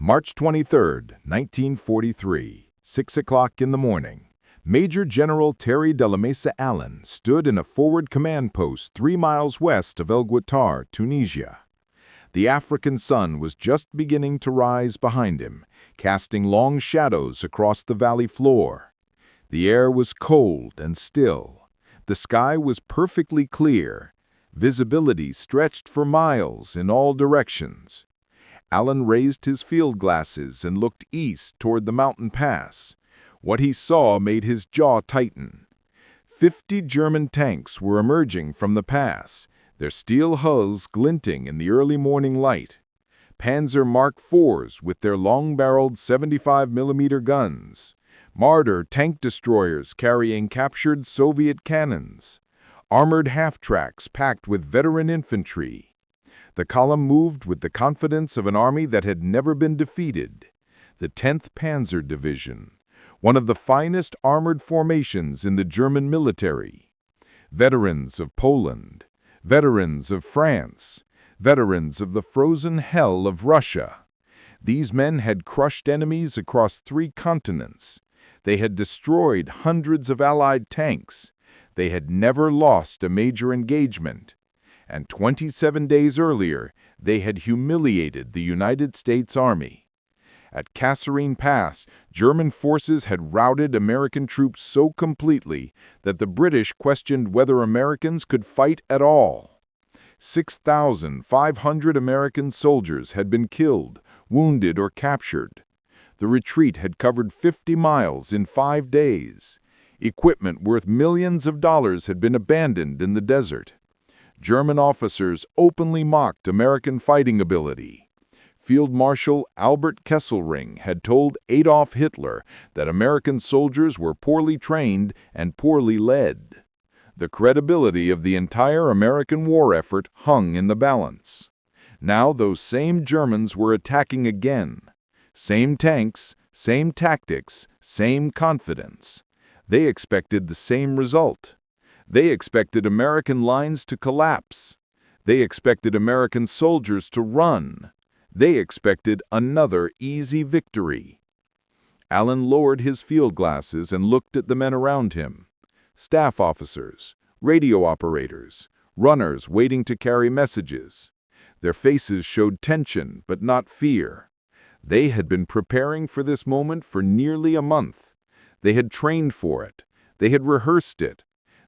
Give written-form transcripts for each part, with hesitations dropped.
March 23, 1943, 6 o'clock in the morning. Major General Terry de la Mesa Allen stood in a forward command post 3 miles west of Guettar, Tunisia. The African sun was just beginning to rise behind him, casting long shadows across the valley floor. The air was cold and still. The sky was perfectly clear. Visibility stretched for miles in all directions. Allen raised his field glasses and looked east toward the mountain pass. What he saw made his jaw tighten. 50 German tanks were emerging from the pass, their steel hulls glinting in the early morning light. Panzer Mark IVs with their long-barreled 75mm guns. Marder tank destroyers carrying captured Soviet cannons. Armored half-tracks packed with veteran infantry. The column moved with the confidence of an army that had never been defeated. The 10th Panzer Division, one of the finest armored formations in the German military. Veterans of Poland, veterans of France, veterans of the frozen hell of Russia. These men had crushed enemies across 3 continents. They had destroyed hundreds of Allied tanks. They had never lost a major engagement. And 27 days earlier, they had humiliated the United States Army. At Kasserine Pass, German forces had routed American troops so completely that the British questioned whether Americans could fight at all. 6,500 American soldiers had been killed, wounded, or captured. The retreat had covered 50 miles in 5 days. Equipment worth millions of dollars had been abandoned in the desert. German officers openly mocked American fighting ability. Field Marshal Albert Kesselring had told Adolf Hitler that American soldiers were poorly trained and poorly led. The credibility of the entire American war effort hung in the balance. Now those same Germans were attacking again. Same tanks, same tactics, same confidence. They expected the same result. They expected American lines to collapse. They expected American soldiers to run. They expected another easy victory. Allen lowered his field glasses and looked at the men around him. Staff officers, radio operators, runners waiting to carry messages. Their faces showed tension but not fear. They had been preparing for this moment for nearly a month. They had trained for it. They had rehearsed it.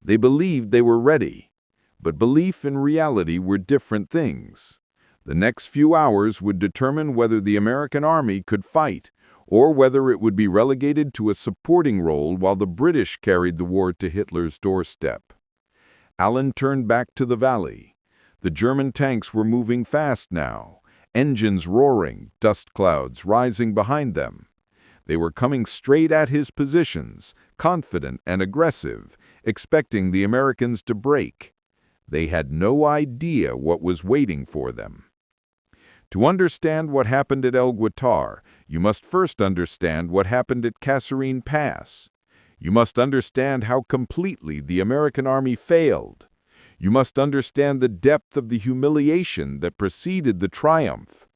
They believed they were ready, but belief and reality were different things. The next few hours would determine whether the American army could fight, or whether it would be relegated to a supporting role while the British carried the war to Hitler's doorstep. Allen turned back to the valley. The German tanks were moving fast now, engines roaring, dust clouds rising behind them. They were coming straight at his positions, confident and aggressive, expecting the Americans to break. They had no idea what was waiting for them. To understand what happened at Guettar, you must first understand what happened at Kasserine Pass. You must understand how completely the American army failed. You must understand the depth of the humiliation that preceded the triumph.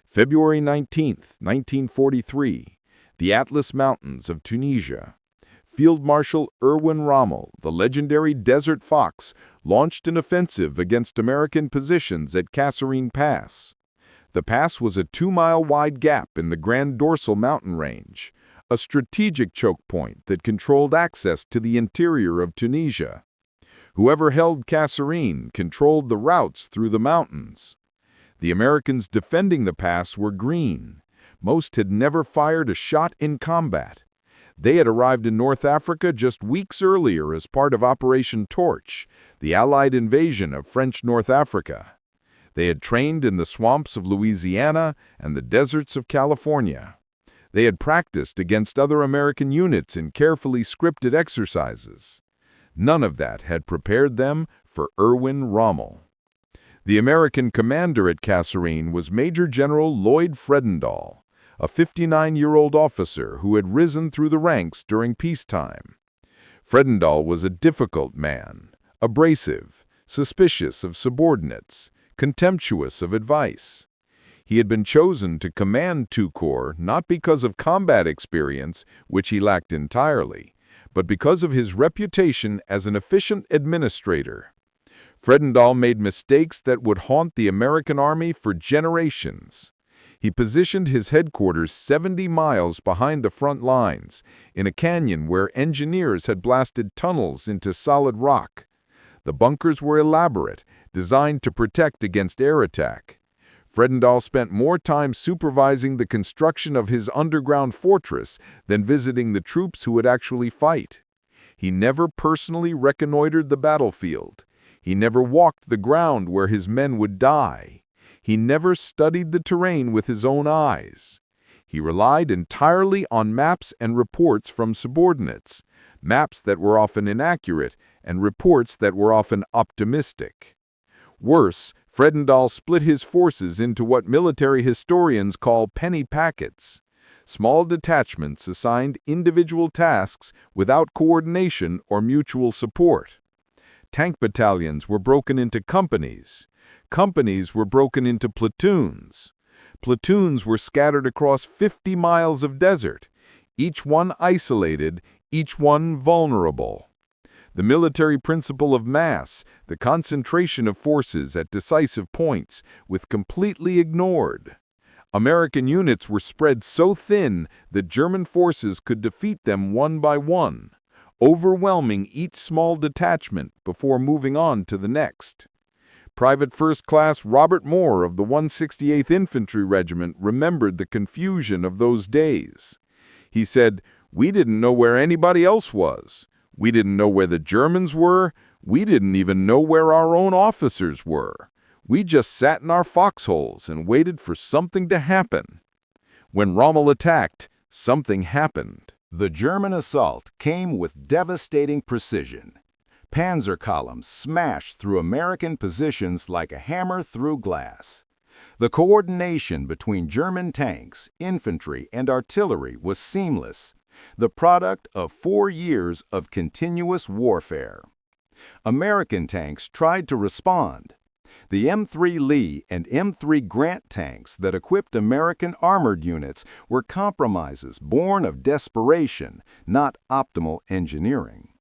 February 19, 1943. The Atlas Mountains of Tunisia. Field Marshal Erwin Rommel, the legendary Desert Fox, launched an offensive against American positions at Kasserine Pass. The pass was a 2-mile-wide gap in the Grand Dorsal mountain range, a strategic choke point that controlled access to the interior of Tunisia. Whoever held Kasserine controlled the routes through the mountains. The Americans defending the pass were green. Most had never fired a shot in combat. They had arrived in North Africa just weeks earlier as part of Operation Torch, the Allied invasion of French North Africa. They had trained in the swamps of Louisiana and the deserts of California. They had practiced against other American units in carefully scripted exercises. None of that had prepared them for Erwin Rommel. The American commander at Kasserine was Major General Lloyd Fredendall, a 59-year-old officer who had risen through the ranks during peacetime. Fredendall was a difficult man, abrasive, suspicious of subordinates, contemptuous of advice. He had been chosen to command two corps not because of combat experience, which he lacked entirely, but because of his reputation as an efficient administrator. Fredendall made mistakes that would haunt the American Army for generations. He positioned his headquarters 70 miles behind the front lines, in a canyon where engineers had blasted tunnels into solid rock. The bunkers were elaborate, designed to protect against air attack. Fredendall spent more time supervising the construction of his underground fortress than visiting the troops who would actually fight. He never personally reconnoitered the battlefield. He never walked the ground where his men would die. He never studied the terrain with his own eyes. He relied entirely on maps and reports from subordinates, maps that were often inaccurate and reports that were often optimistic. Worse, Fredendall split his forces into what military historians call penny packets, small detachments assigned individual tasks without coordination or mutual support. Tank battalions were broken into companies. Companies were broken into platoons. Platoons were scattered across 50 miles of desert, each one isolated, each one vulnerable. The military principle of mass, the concentration of forces at decisive points, was completely ignored. American units were spread so thin that German forces could defeat them one by one, overwhelming each small detachment before moving on to the next. Private First Class Robert Moore of the 168th Infantry Regiment remembered the confusion of those days. He said, "We didn't know where anybody else was. We didn't know where the Germans were. We didn't even know where our own officers were. We just sat in our foxholes and waited for something to happen." When Rommel attacked, something happened. The German assault came with devastating precision. Panzer columns smashed through American positions like a hammer through glass. The coordination between German tanks, infantry, and artillery was seamless, the product of 4 years of continuous warfare. American tanks tried to respond. The M3 Lee and M3 Grant tanks that equipped American armored units were compromises born of desperation, not optimal engineering.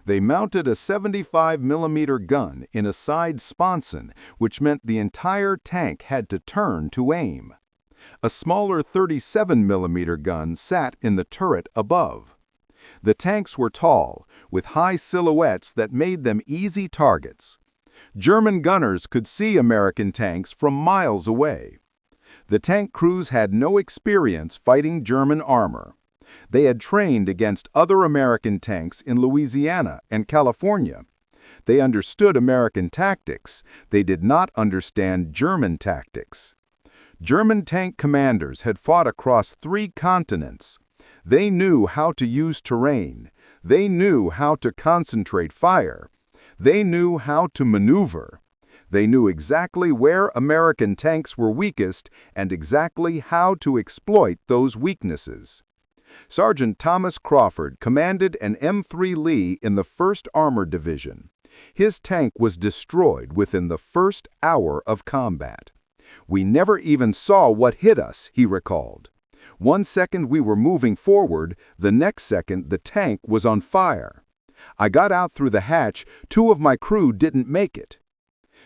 They mounted a 75mm gun in a side sponson, which meant the entire tank had to turn to aim. A smaller 37mm gun sat in the turret above. The tanks were tall, with high silhouettes that made them easy targets. German gunners could see American tanks from miles away. The tank crews had no experience fighting German armor. They had trained against other American tanks in Louisiana and California. They understood American tactics. They did not understand German tactics. German tank commanders had fought across 3 continents. They knew how to use terrain. They knew how to concentrate fire. They knew how to maneuver. They knew exactly where American tanks were weakest and exactly how to exploit those weaknesses. Sergeant Thomas Crawford commanded an M3 Lee in the 1st Armored Division. His tank was destroyed within the first hour of combat. "We never even saw what hit us," he recalled. "One second we were moving forward, the next second the tank was on fire. I got out through the hatch, 2 of my crew didn't make it."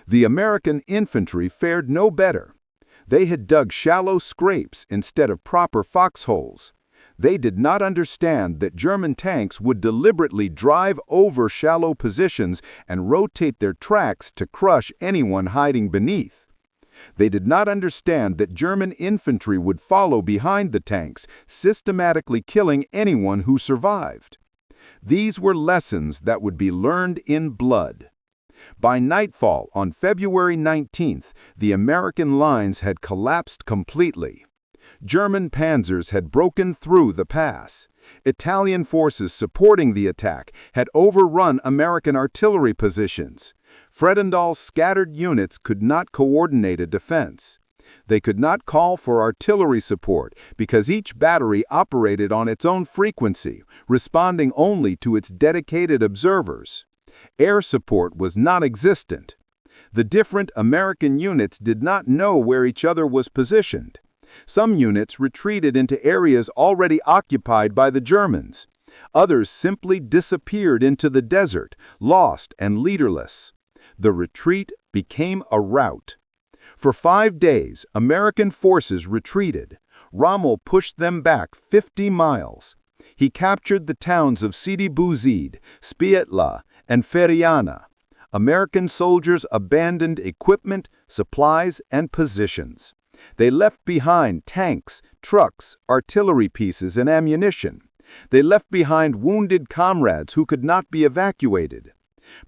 The American infantry fared no better. They had dug shallow scrapes instead of proper foxholes. They did not understand that German tanks would deliberately drive over shallow positions and rotate their tracks to crush anyone hiding beneath. They did not understand that German infantry would follow behind the tanks, systematically killing anyone who survived. These were lessons that would be learned in blood. By nightfall on February 19th, the American lines had collapsed completely. German panzers had broken through the pass. Italian forces supporting the attack had overrun American artillery positions. Fredendall's scattered units could not coordinate a defense. They could not call for artillery support because each battery operated on its own frequency, responding only to its dedicated observers. Air support was non-existent. The different American units did not know where each other was positioned. Some units retreated into areas already occupied by the Germans. Others simply disappeared into the desert, lost and leaderless. The retreat became a rout. For 5 days, American forces retreated. Rommel pushed them back 50 miles. He captured the towns of Sidi Bouzid, Spietla, and Feriana. American soldiers abandoned equipment, supplies, and positions. They left behind tanks, trucks, artillery pieces, and ammunition. They left behind wounded comrades who could not be evacuated.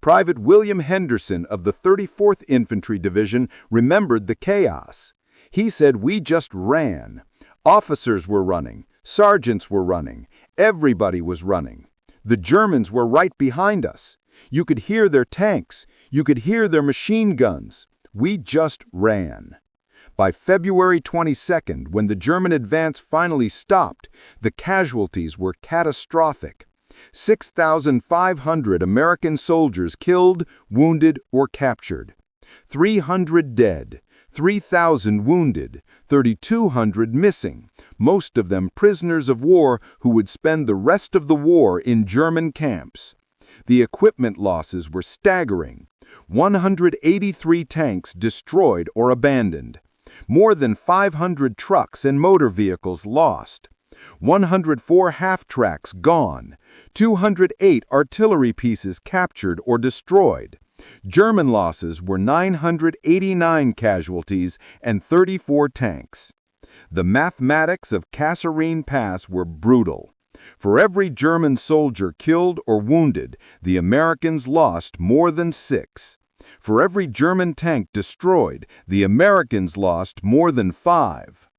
Private William Henderson of the 34th Infantry Division remembered the chaos. He said, "We just ran. Officers were running, sergeants were running, everybody was running. The Germans were right behind us. You could hear their tanks, you could hear their machine guns. We just ran." By February 22nd, when the German advance finally stopped, the casualties were catastrophic. 6,500 American soldiers killed, wounded, or captured. 300 dead, 3,000 wounded, 3,200 missing, most of them prisoners of war who would spend the rest of the war in German camps. The equipment losses were staggering. 183 tanks destroyed or abandoned. More than 500 trucks and motor vehicles lost. 104 half-tracks gone. 208 artillery pieces captured or destroyed. German losses were 989 casualties and 34 tanks. The mathematics of Kasserine Pass were brutal. For every German soldier killed or wounded, the Americans lost more than 6. For every German tank destroyed, the Americans lost more than 5.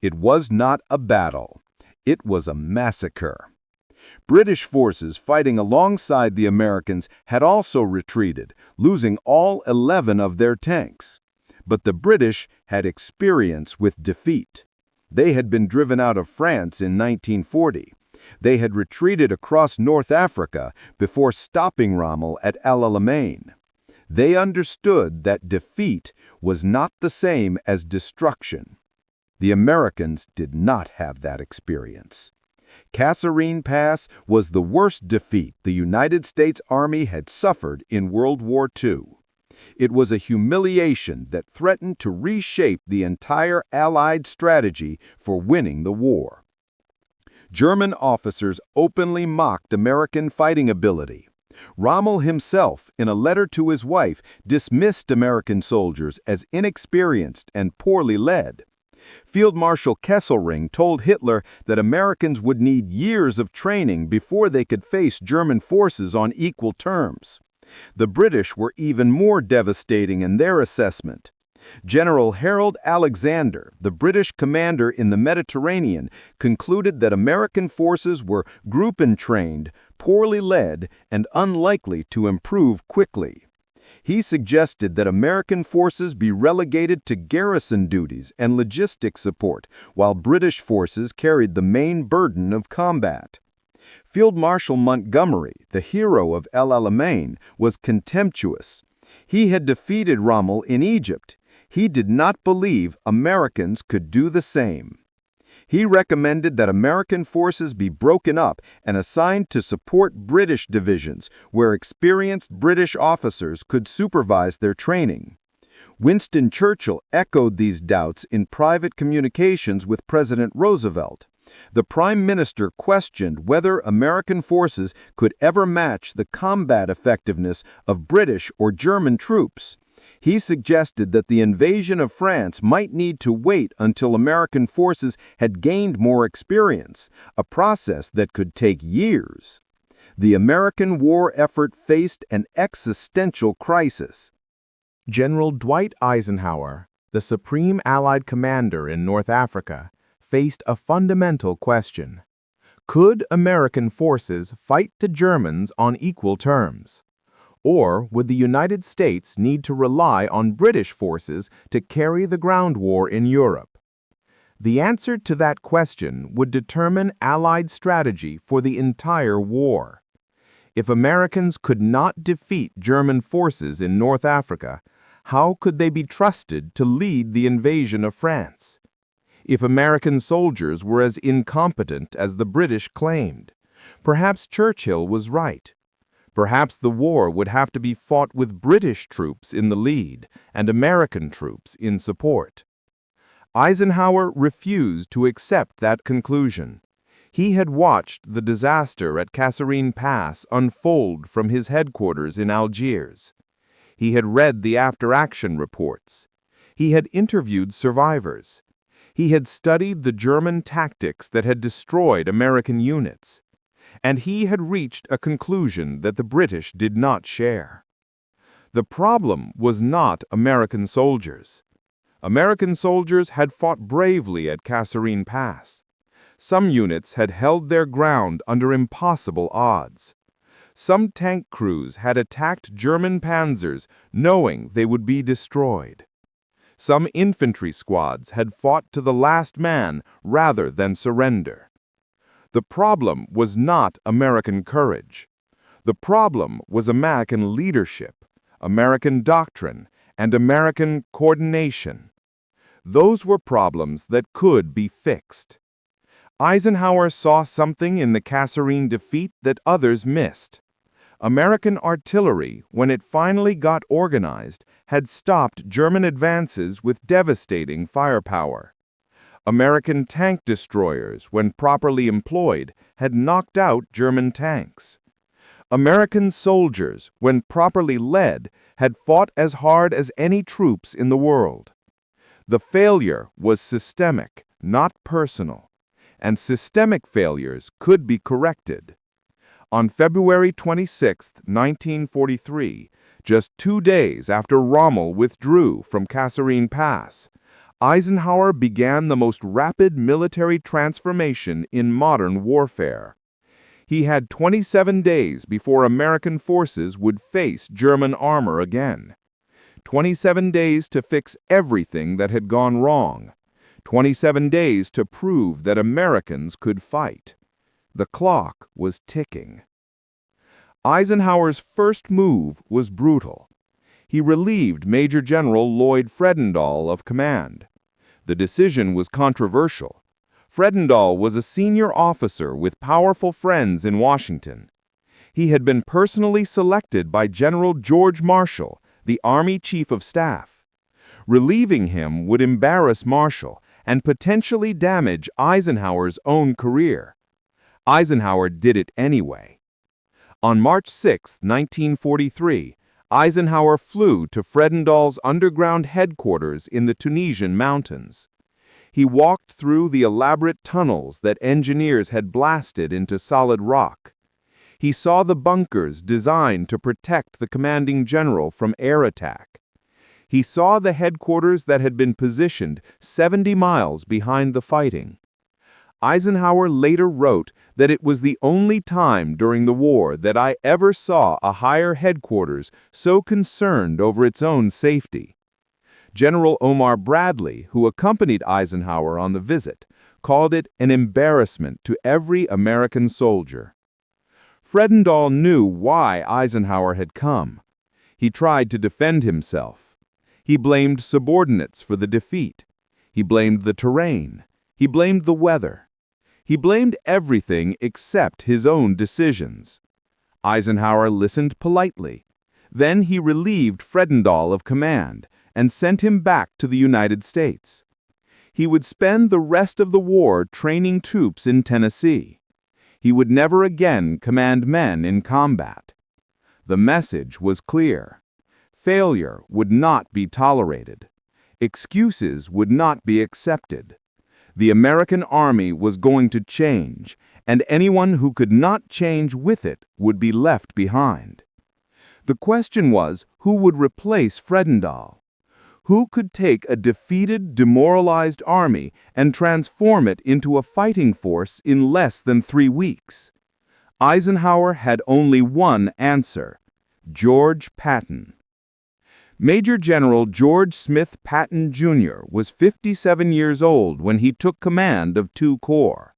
It was not a battle. It was a massacre. British forces fighting alongside the Americans had also retreated, losing all 11 of their tanks. But the British had experience with defeat. They had been driven out of France in 1940. They had retreated across North Africa before stopping Rommel at El Alamein. They understood that defeat was not the same as destruction. The Americans did not have that experience. Kasserine Pass was the worst defeat the United States Army had suffered in World War II. It was a humiliation that threatened to reshape the entire Allied strategy for winning the war. German officers openly mocked American fighting ability. Rommel himself, in a letter to his wife, dismissed American soldiers as inexperienced and poorly led. Field Marshal Kesselring told Hitler that Americans would need years of training before they could face German forces on equal terms. The British were even more devastating in their assessment. General Harold Alexander, the British commander in the Mediterranean, concluded that American forces were group-trained, poorly led, and unlikely to improve quickly. He suggested that American forces be relegated to garrison duties and logistic support, while British forces carried the main burden of combat. Field Marshal Montgomery, the hero of El Alamein, was contemptuous. He had defeated Rommel in Egypt. He did not believe Americans could do the same. He recommended that American forces be broken up and assigned to support British divisions, where experienced British officers could supervise their training. Winston Churchill echoed these doubts in private communications with President Roosevelt. The Prime Minister questioned whether American forces could ever match the combat effectiveness of British or German troops. He suggested that the invasion of France might need to wait until American forces had gained more experience, a process that could take years. The American war effort faced an existential crisis. General Dwight Eisenhower, the Supreme Allied Commander in North Africa, faced a fundamental question. Could American forces fight the Germans on equal terms? Or would the United States need to rely on British forces to carry the ground war in Europe? The answer to that question would determine Allied strategy for the entire war. If Americans could not defeat German forces in North Africa, How could they be trusted to lead the invasion of France? If American soldiers were as incompetent as the British claimed, perhaps Churchill was right. Perhaps the war would have to be fought with British troops in the lead and American troops in support. Eisenhower refused to accept that conclusion. He had watched the disaster at Kasserine Pass unfold from his headquarters in Algiers. He had read the after-action reports. He had interviewed survivors. He had studied the German tactics that had destroyed American units. And he had reached a conclusion that the British did not share. The problem was not American soldiers. American soldiers had fought bravely at Kasserine Pass. Some units had held their ground under impossible odds. Some tank crews had attacked German panzers knowing they would be destroyed. Some infantry squads had fought to the last man rather than surrender. The problem was not American courage. The problem was American leadership, American doctrine, and American coordination. Those were problems that could be fixed. Eisenhower saw something in the Kasserine defeat that others missed. American artillery, when it finally got organized, had stopped German advances with devastating firepower. American tank destroyers, when properly employed, had knocked out German tanks. American soldiers, when properly led, had fought as hard as any troops in the world. The failure was systemic, not personal, and systemic failures could be corrected. On February 26, 1943, just 2 days after Rommel withdrew from Kasserine Pass, Eisenhower began the most rapid military transformation in modern warfare. He had 27 days before American forces would face German armor again. 27 days to fix everything that had gone wrong. 27 days to prove that Americans could fight. The clock was ticking. Eisenhower's first move was brutal. He relieved Major General Lloyd Fredendall of command. The decision was controversial. Fredendall was a senior officer with powerful friends in Washington. He had been personally selected by General George Marshall, the Army Chief of Staff. Relieving him would embarrass Marshall and potentially damage Eisenhower's own career. Eisenhower did it anyway. On March 6, 1943, Eisenhower flew to Fredendall's underground headquarters in the Tunisian mountains. He walked through the elaborate tunnels that engineers had blasted into solid rock. He saw the bunkers designed to protect the commanding general from air attack. He saw the headquarters that had been positioned 70 miles behind the fighting. Eisenhower later wrote that it was the only time during the war that I ever saw a higher headquarters so concerned over its own safety. General Omar Bradley, who accompanied Eisenhower on the visit, called it an embarrassment to every American soldier. Fredendall knew why Eisenhower had come. He tried to defend himself. He blamed subordinates for the defeat. He blamed the terrain. He blamed the weather. He blamed everything except his own decisions. Eisenhower listened politely. Then he relieved Fredendall of command and sent him back to the United States. He would spend the rest of the war training troops in Tennessee. He would never again command men in combat. The message was clear. Failure would not be tolerated. Excuses would not be accepted. The American army was going to change, and anyone who could not change with it would be left behind. The question was, who would replace Fredendall? Who could take a defeated, demoralized army and transform it into a fighting force in less than 3 weeks? Eisenhower had only one answer: George Patton. Major General George Smith Patton, Jr. was 57 years old when he took command of 2 corps.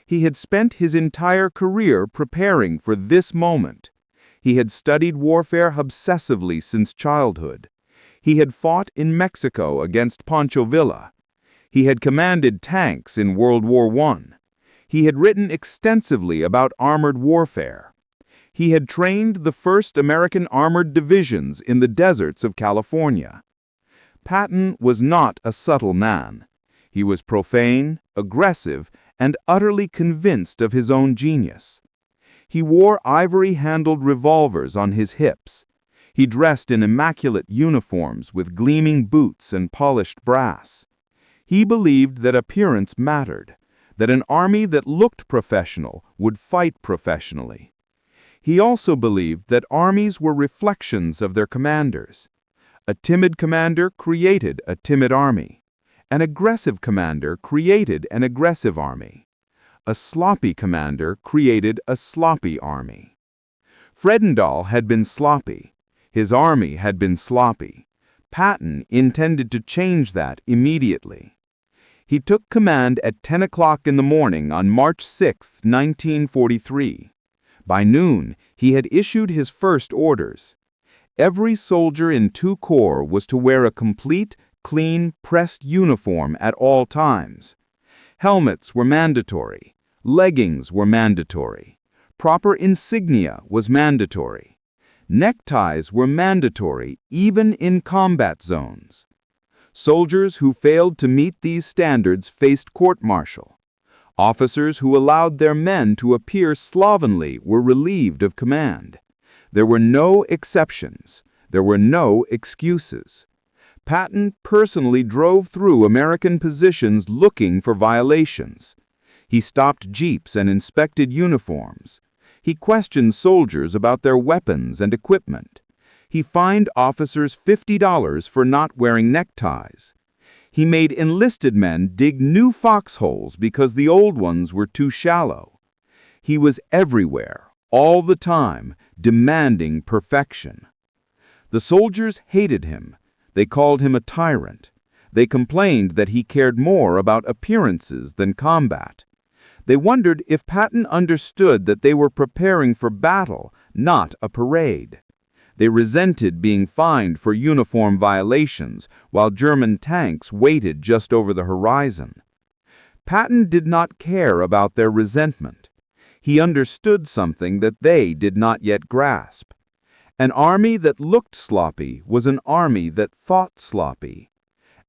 He had spent his entire career preparing for this moment. He had studied warfare obsessively since childhood. He had fought in Mexico against Pancho Villa. He had commanded tanks in World War I. He had written extensively about armored warfare. He had trained the first American armored divisions in the deserts of California. Patton was not a subtle man. He was profane, aggressive, and utterly convinced of his own genius. He wore ivory-handled revolvers on his hips. He dressed in immaculate uniforms with gleaming boots and polished brass. He believed that appearance mattered, that an army that looked professional would fight professionally. He also believed that armies were reflections of their commanders. A timid commander created a timid army. An aggressive commander created an aggressive army. A sloppy commander created a sloppy army. Fredendall had been sloppy. His army had been sloppy. Patton intended to change that immediately. He took command at 10 o'clock in the morning on March 6, 1943. By noon, he had issued his first orders. Every soldier in 2 Corps was to wear a complete, clean, pressed uniform at all times. Helmets were mandatory. Leggings were mandatory. Proper insignia was mandatory. Neckties were mandatory even in combat zones. Soldiers who failed to meet these standards faced court-martial. Officers who allowed their men to appear slovenly were relieved of command. There were no exceptions. There were no excuses. Patton personally drove through American positions looking for violations. He stopped jeeps and inspected uniforms. He questioned soldiers about their weapons and equipment. He fined officers $50 for not wearing neckties. He made enlisted men dig new foxholes because the old ones were too shallow. He was everywhere, all the time, demanding perfection. The soldiers hated him. They called him a tyrant. They complained that he cared more about appearances than combat. They wondered if Patton understood that they were preparing for battle, not a parade. They resented being fined for uniform violations while German tanks waited just over the horizon. Patton did not care about their resentment. He understood something that they did not yet grasp. An army that looked sloppy was an army that thought sloppy.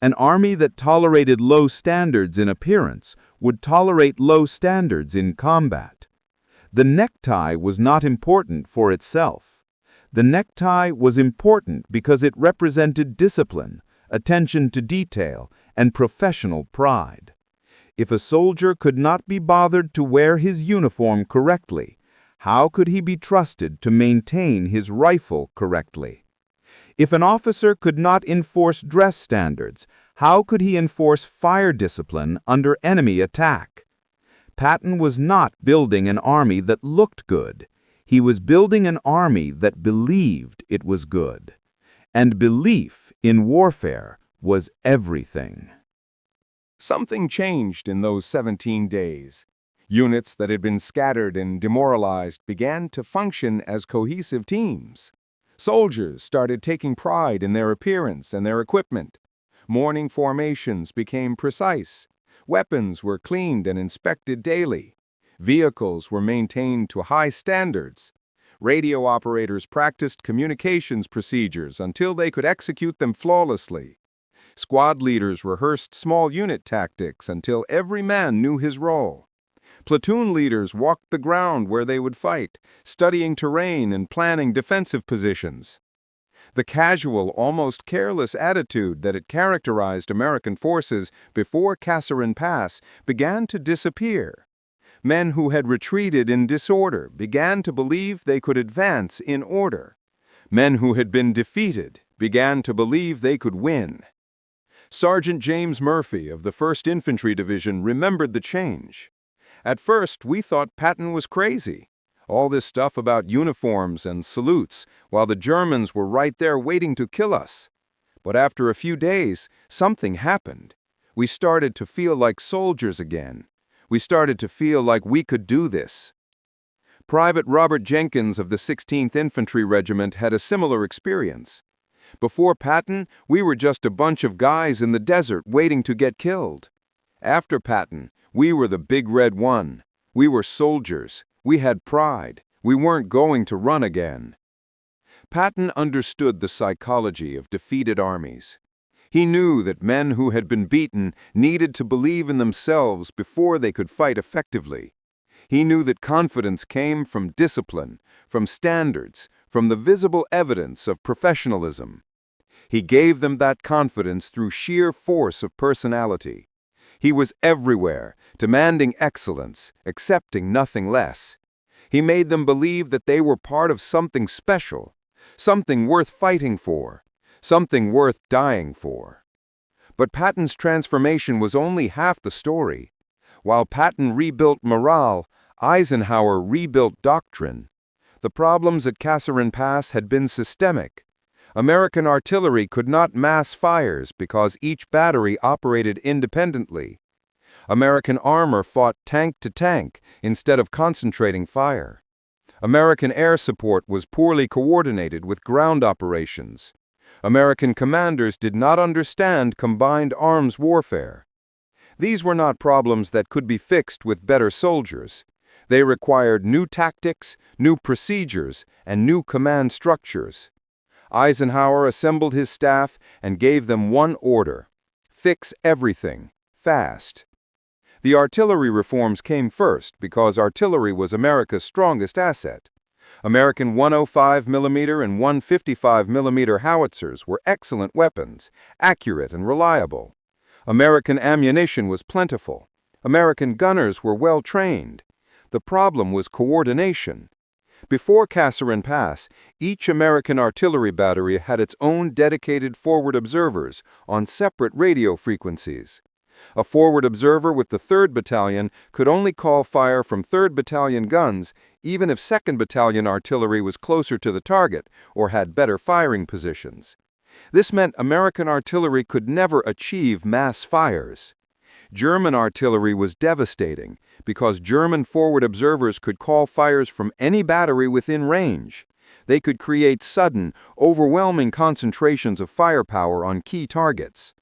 An army that tolerated low standards in appearance would tolerate low standards in combat. The necktie was not important for itself. The necktie was important because it represented discipline, attention to detail, and professional pride. If a soldier could not be bothered to wear his uniform correctly, how could he be trusted to maintain his rifle correctly? If an officer could not enforce dress standards, how could he enforce fire discipline under enemy attack? Patton was not building an army that looked good. He was building an army that believed it was good. And belief in warfare was everything. Something changed in those 17 days. Units that had been scattered and demoralized began to function as cohesive teams. Soldiers started taking pride in their appearance and their equipment. Morning formations became precise. Weapons were cleaned and inspected daily. Vehicles were maintained to high standards. Radio operators practiced communications procedures until they could execute them flawlessly. Squad leaders rehearsed small unit tactics until every man knew his role. Platoon leaders walked the ground where they would fight, studying terrain and planning defensive positions. The casual, almost careless attitude that had characterized American forces before Kasserine Pass began to disappear. Men who had retreated in disorder began to believe they could advance in order. Men who had been defeated began to believe they could win. Sergeant James Murphy of the 1st Infantry Division remembered the change. At first, we thought Patton was crazy. All this stuff about uniforms and salutes, while the Germans were right there waiting to kill us. But after a few days, something happened. We started to feel like soldiers again. We started to feel like we could do this. Private Robert Jenkins of the 16th Infantry Regiment had a similar experience. Before Patton, we were just a bunch of guys in the desert waiting to get killed. After Patton, we were the Big Red One. We were soldiers. We had pride. We weren't going to run again." Patton understood the psychology of defeated armies. He knew that men who had been beaten needed to believe in themselves before they could fight effectively. He knew that confidence came from discipline, from standards, from the visible evidence of professionalism. He gave them that confidence through sheer force of personality. He was everywhere, demanding excellence, accepting nothing less. He made them believe that they were part of something special, something worth fighting for, something worth dying for. But Patton's transformation was only half the story. While Patton rebuilt morale, Eisenhower rebuilt doctrine. The problems at Kasserine Pass had been systemic. American artillery could not mass fires because each battery operated independently. American armor fought tank to tank instead of concentrating fire. American air support was poorly coordinated with ground operations. American commanders did not understand combined arms warfare. These were not problems that could be fixed with better soldiers. They required new tactics, new procedures, and new command structures. Eisenhower assembled his staff and gave them one order: fix everything, fast. The artillery reforms came first because artillery was America's strongest asset. American 105mm and 155mm howitzers were excellent weapons, accurate and reliable. American ammunition was plentiful. American gunners were well trained. The problem was coordination. Before Kasserine Pass, each American artillery battery had its own dedicated forward observers on separate radio frequencies. A forward observer with the 3rd Battalion could only call fire from 3rd Battalion guns even if 2nd Battalion artillery was closer to the target or had better firing positions. This meant American artillery could never achieve mass fires. German artillery was devastating because German forward observers could call fires from any battery within range. They could create sudden, overwhelming concentrations of firepower on key targets.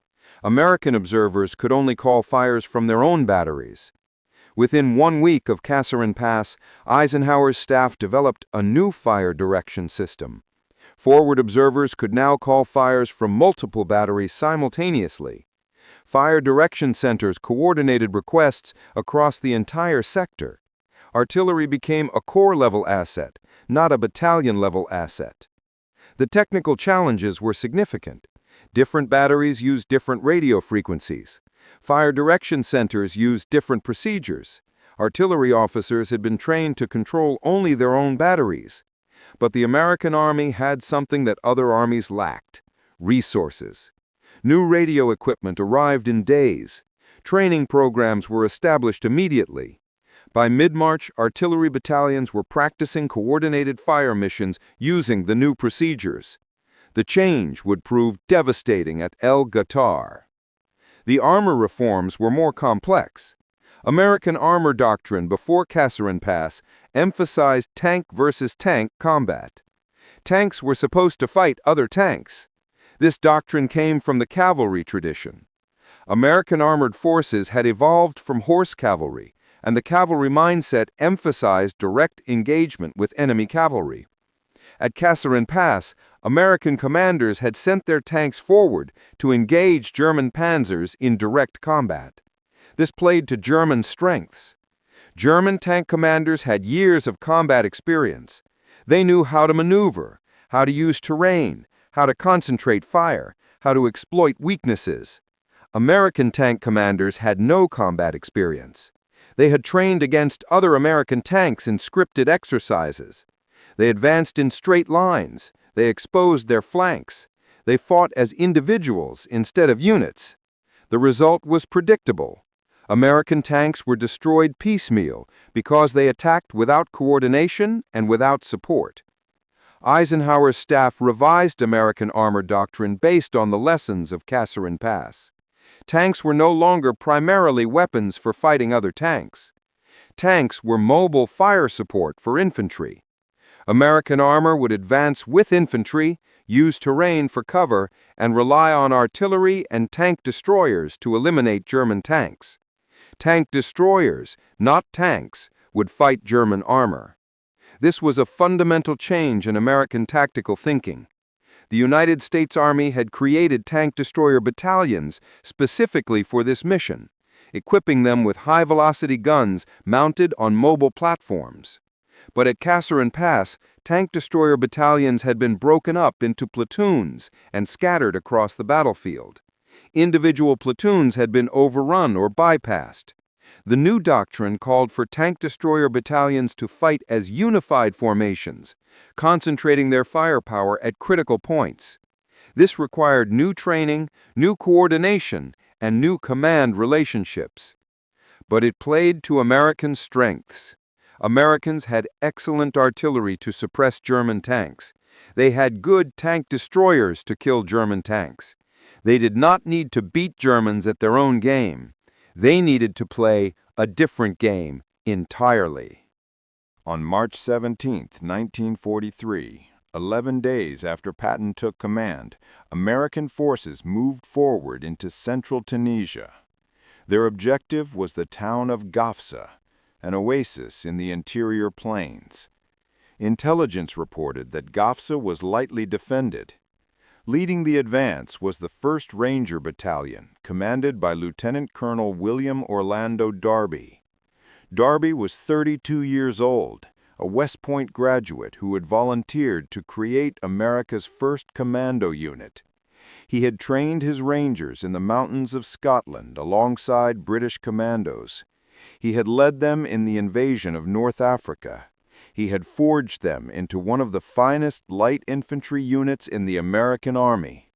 American observers could only call fires from their own batteries. Within 1 week of Kasserine Pass, Eisenhower's staff developed a new fire direction system. Forward observers could now call fires from multiple batteries simultaneously. Fire direction centers coordinated requests across the entire sector. Artillery became a corps-level asset, not a battalion-level asset. The technical challenges were significant. Different batteries used different radio frequencies. Fire direction centers used different procedures. Artillery officers had been trained to control only their own batteries. But the American Army had something that other armies lacked: resources. New radio equipment arrived in days. Training programs were established immediately. By mid-March, artillery battalions were practicing coordinated fire missions using the new procedures. The change would prove devastating at Guettar. The armor reforms were more complex. American armor doctrine before Kasserine Pass emphasized tank versus tank combat. Tanks were supposed to fight other tanks. This doctrine came from the cavalry tradition. American armored forces had evolved from horse cavalry, and the cavalry mindset emphasized direct engagement with enemy cavalry. At Kasserine Pass, American commanders had sent their tanks forward to engage German panzers in direct combat. This played to German strengths. German tank commanders had years of combat experience. They knew how to maneuver, how to use terrain, how to concentrate fire, how to exploit weaknesses. American tank commanders had no combat experience. They had trained against other American tanks in scripted exercises. They advanced in straight lines. They exposed their flanks. They fought as individuals instead of units. The result was predictable. American tanks were destroyed piecemeal because they attacked without coordination and without support. Eisenhower's staff revised American armor doctrine based on the lessons of Kasserine Pass. Tanks were no longer primarily weapons for fighting other tanks. Tanks were mobile fire support for infantry. American armor would advance with infantry, use terrain for cover, and rely on artillery and tank destroyers to eliminate German tanks. Tank destroyers, not tanks, would fight German armor. This was a fundamental change in American tactical thinking. The United States Army had created tank destroyer battalions specifically for this mission, equipping them with high-velocity guns mounted on mobile platforms. But at Kasserine Pass, tank destroyer battalions had been broken up into platoons and scattered across the battlefield. Individual platoons had been overrun or bypassed. The new doctrine called for tank destroyer battalions to fight as unified formations, concentrating their firepower at critical points. This required new training, new coordination, and new command relationships. But it played to American strengths. Americans had excellent artillery to suppress German tanks. They had good tank destroyers to kill German tanks. They did not need to beat Germans at their own game. They needed to play a different game entirely. On March 17, 1943, 11 days after Patton took command, American forces moved forward into central Tunisia. Their objective was the town of Gafsa, an oasis in the interior plains. Intelligence reported that Gafsa was lightly defended. Leading the advance was the 1st Ranger Battalion, commanded by Lieutenant Colonel William Orlando Darby. Darby was 32 years old, a West Point graduate who had volunteered to create America's first commando unit. He had trained his Rangers in the mountains of Scotland alongside British commandos. He had led them in the invasion of North Africa. He had forged them into one of the finest light infantry units in the American Army.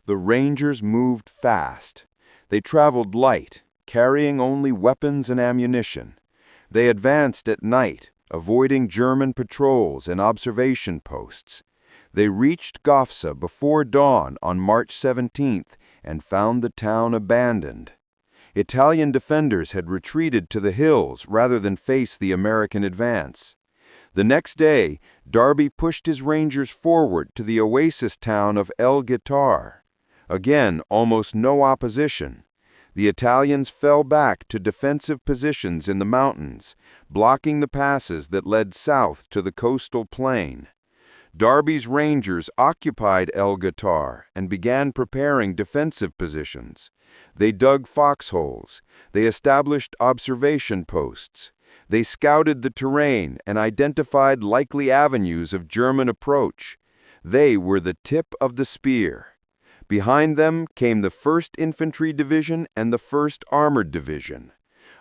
The Rangers moved fast. They traveled light, carrying only weapons and ammunition. They advanced at night, avoiding German patrols and observation posts. They reached Gafsa before dawn on March 17th and found the town abandoned. Italian defenders had retreated to the hills rather than face the American advance. The next day, Darby pushed his Rangers forward to the oasis town of El Guettar. Again, almost no opposition. The Italians fell back to defensive positions in the mountains, blocking the passes that led south to the coastal plain. Darby's Rangers occupied El Guettar and began preparing defensive positions. They dug foxholes. They established observation posts. They scouted the terrain and identified likely avenues of German approach. They were the tip of the spear. Behind them came the 1st Infantry Division and the 1st Armored Division.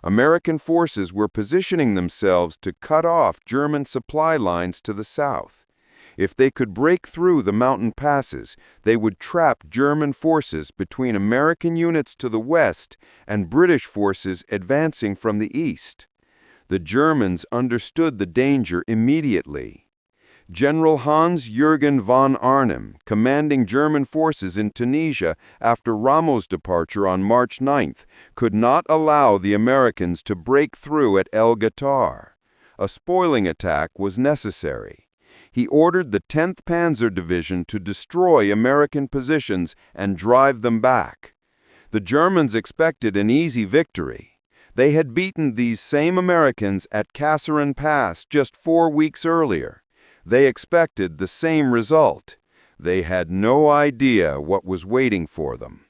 American forces were positioning themselves to cut off German supply lines to the south. If they could break through the mountain passes, they would trap German forces between American units to the west and British forces advancing from the east. The Germans understood the danger immediately. General Hans-Jürgen von Arnim, commanding German forces in Tunisia after Rommel's departure on March 9th, could not allow the Americans to break through at El Guettar. A spoiling attack was necessary. He ordered the 10th Panzer Division to destroy American positions and drive them back. The Germans expected an easy victory. They had beaten these same Americans at Kasserine Pass just 4 weeks earlier. They expected the same result. They had no idea what was waiting for them.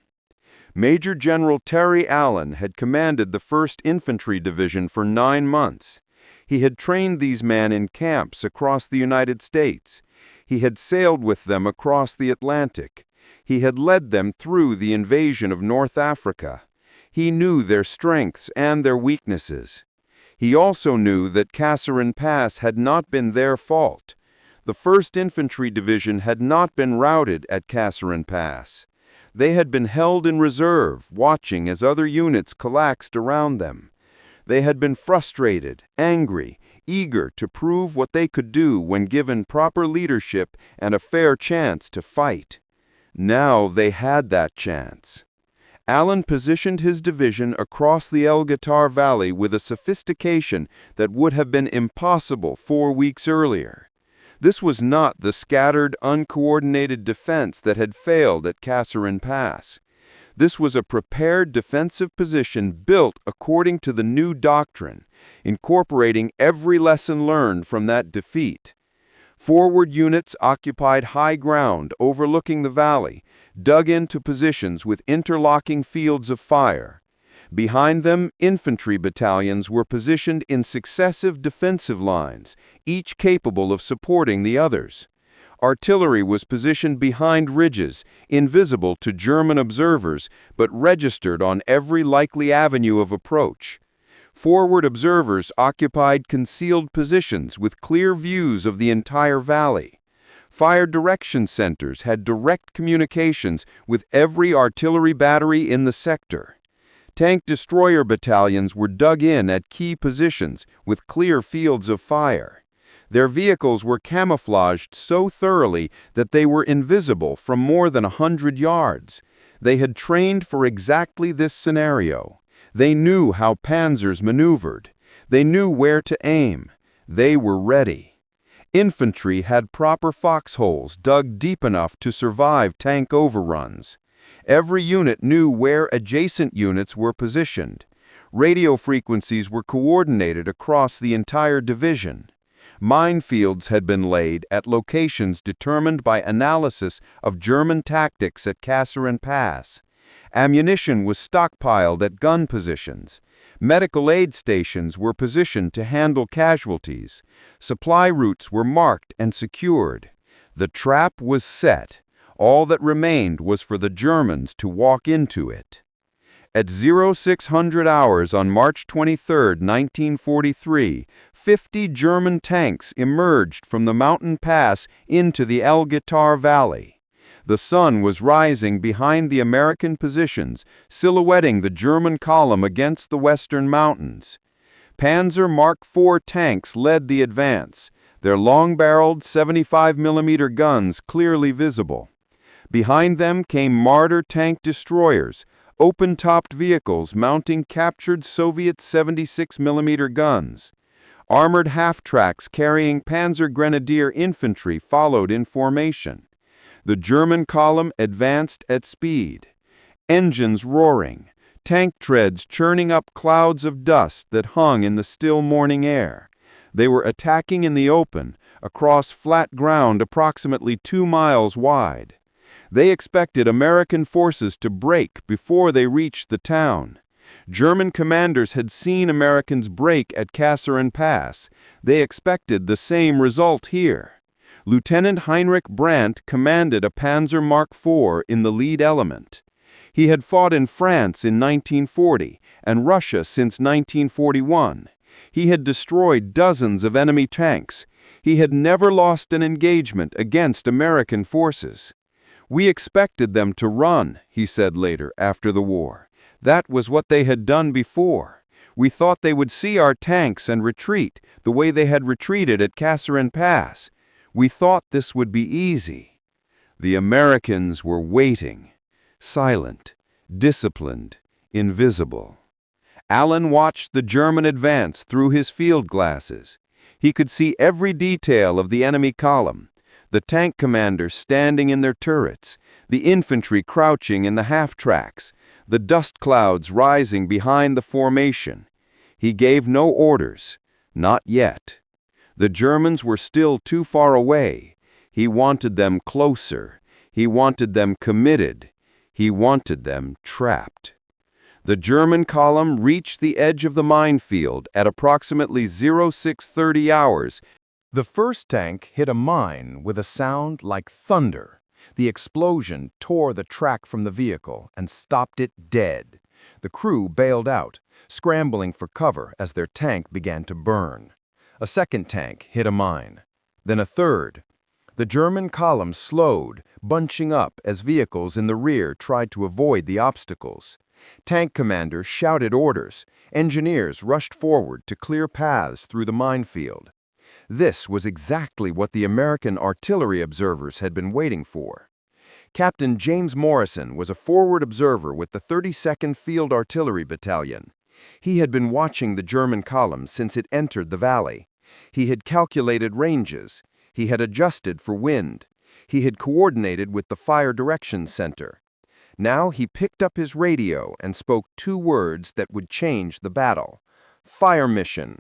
Major General Terry Allen had commanded the 1st Infantry Division for 9 months. He had trained these men in camps across the United States. He had sailed with them across the Atlantic. He had led them through the invasion of North Africa. He knew their strengths and their weaknesses. He also knew that Kasserine Pass had not been their fault. The 1st Infantry Division had not been routed at Kasserine Pass. They had been held in reserve, watching as other units collapsed around them. They had been frustrated, angry, eager to prove what they could do when given proper leadership and a fair chance to fight. Now they had that chance. Allen positioned his division across the El Guettar Valley with a sophistication that would have been impossible 4 weeks earlier. This was not the scattered, uncoordinated defense that had failed at Kasserine Pass. This was a prepared defensive position built according to the new doctrine, incorporating every lesson learned from that defeat. Forward units occupied high ground overlooking the valley, dug into positions with interlocking fields of fire. Behind them, infantry battalions were positioned in successive defensive lines, each capable of supporting the others. Artillery was positioned behind ridges, invisible to German observers, but registered on every likely avenue of approach. Forward observers occupied concealed positions with clear views of the entire valley. Fire direction centers had direct communications with every artillery battery in the sector. Tank destroyer battalions were dug in at key positions with clear fields of fire. Their vehicles were camouflaged so thoroughly that they were invisible from more than 100 yards. They had trained for exactly this scenario. They knew how panzers maneuvered. They knew where to aim. They were ready. Infantry had proper foxholes dug deep enough to survive tank overruns. Every unit knew where adjacent units were positioned. Radio frequencies were coordinated across the entire division. Minefields had been laid at locations determined by analysis of German tactics at Kasserine Pass. Ammunition was stockpiled at gun positions. Medical aid stations were positioned to handle casualties. Supply routes were marked and secured. The trap was set. All that remained was for the Germans to walk into it. At 0600 hours on March 23, 1943, 50 German tanks emerged from the mountain pass into the Guettar Valley. The sun was rising behind the American positions, silhouetting the German column against the western mountains. Panzer Mark IV tanks led the advance, their long-barreled 75mm guns clearly visible. Behind them came Marder tank destroyers, open-topped vehicles mounting captured Soviet 76mm guns. Armored half-tracks carrying Panzer Grenadier infantry followed in formation. The German column advanced at speed. Engines roaring, tank treads churning up clouds of dust that hung in the still morning air. They were attacking in the open, across flat ground approximately 2 miles wide. They expected American forces to break before they reached the town. German commanders had seen Americans break at Kasserine Pass. They expected the same result here. Lieutenant Heinrich Brandt commanded a Panzer Mark IV in the lead element. He had fought in France in 1940 and Russia since 1941. He had destroyed dozens of enemy tanks. He had never lost an engagement against American forces. "We expected them to run," he said later, after the war. "That was what they had done before. We thought they would see our tanks and retreat, the way they had retreated at Kasserine Pass. We thought this would be easy." The Americans were waiting, silent, disciplined, invisible. Allen watched the German advance through his field glasses. He could see every detail of the enemy column. The tank commanders standing in their turrets, the infantry crouching in the half-tracks, the dust clouds rising behind the formation. He gave no orders, not yet. The Germans were still too far away. He wanted them closer. He wanted them committed. He wanted them trapped. The German column reached the edge of the minefield at approximately 0630 hours. The first tank hit a mine with a sound like thunder. The explosion tore the track from the vehicle and stopped it dead. The crew bailed out, scrambling for cover as their tank began to burn. A second tank hit a mine, then a third. The German column slowed, bunching up as vehicles in the rear tried to avoid the obstacles. Tank commanders shouted orders. Engineers rushed forward to clear paths through the minefield. This was exactly what the American artillery observers had been waiting for. Captain James Morrison was a forward observer with the 32nd Field Artillery Battalion. He had been watching the German column since it entered the valley. He had calculated ranges. He had adjusted for wind. He had coordinated with the Fire Direction Center. Now he picked up his radio and spoke 2 words that would change the battle. Fire mission.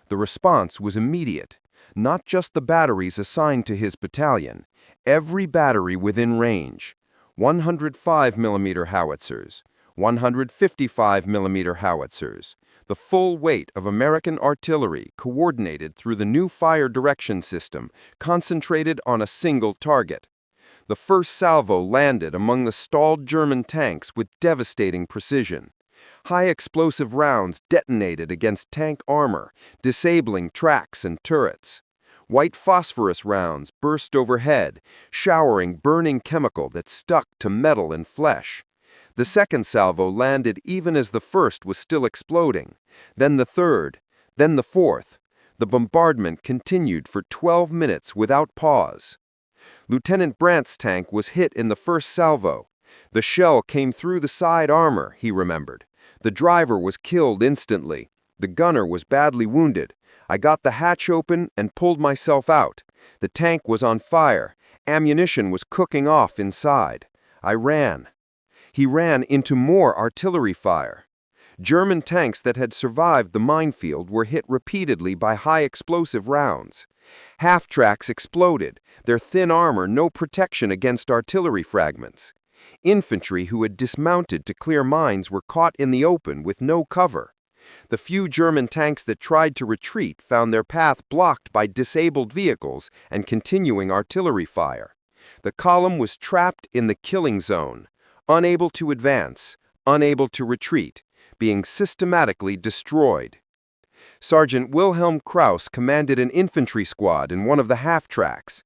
The response was immediate. Not just the batteries assigned to his battalion. Every battery within range. 105mm howitzers, 155mm howitzers. The full weight of American artillery coordinated through the new fire direction system, concentrated on a single target. The first salvo landed among the stalled German tanks with devastating precision. High explosive rounds detonated against tank armor, disabling tracks and turrets. White phosphorus rounds burst overhead, showering burning chemical that stuck to metal and flesh. The second salvo landed even as the first was still exploding. Then the third, then the fourth. The bombardment continued for 12 minutes without pause. Lieutenant Brandt's tank was hit in the first salvo. The shell came through the side armor, he remembered. The driver was killed instantly. The gunner was badly wounded. I got the hatch open and pulled myself out. The tank was on fire. Ammunition was cooking off inside. I ran. He ran into more artillery fire. German tanks that had survived the minefield were hit repeatedly by high explosive rounds. Half-tracks exploded, their thin armor no protection against artillery fragments. Infantry who had dismounted to clear mines were caught in the open with no cover. The few German tanks that tried to retreat found their path blocked by disabled vehicles and continuing artillery fire. The column was trapped in the killing zone, unable to advance, unable to retreat, being systematically destroyed. Sergeant Wilhelm Krauss commanded an infantry squad in one of the half-tracks.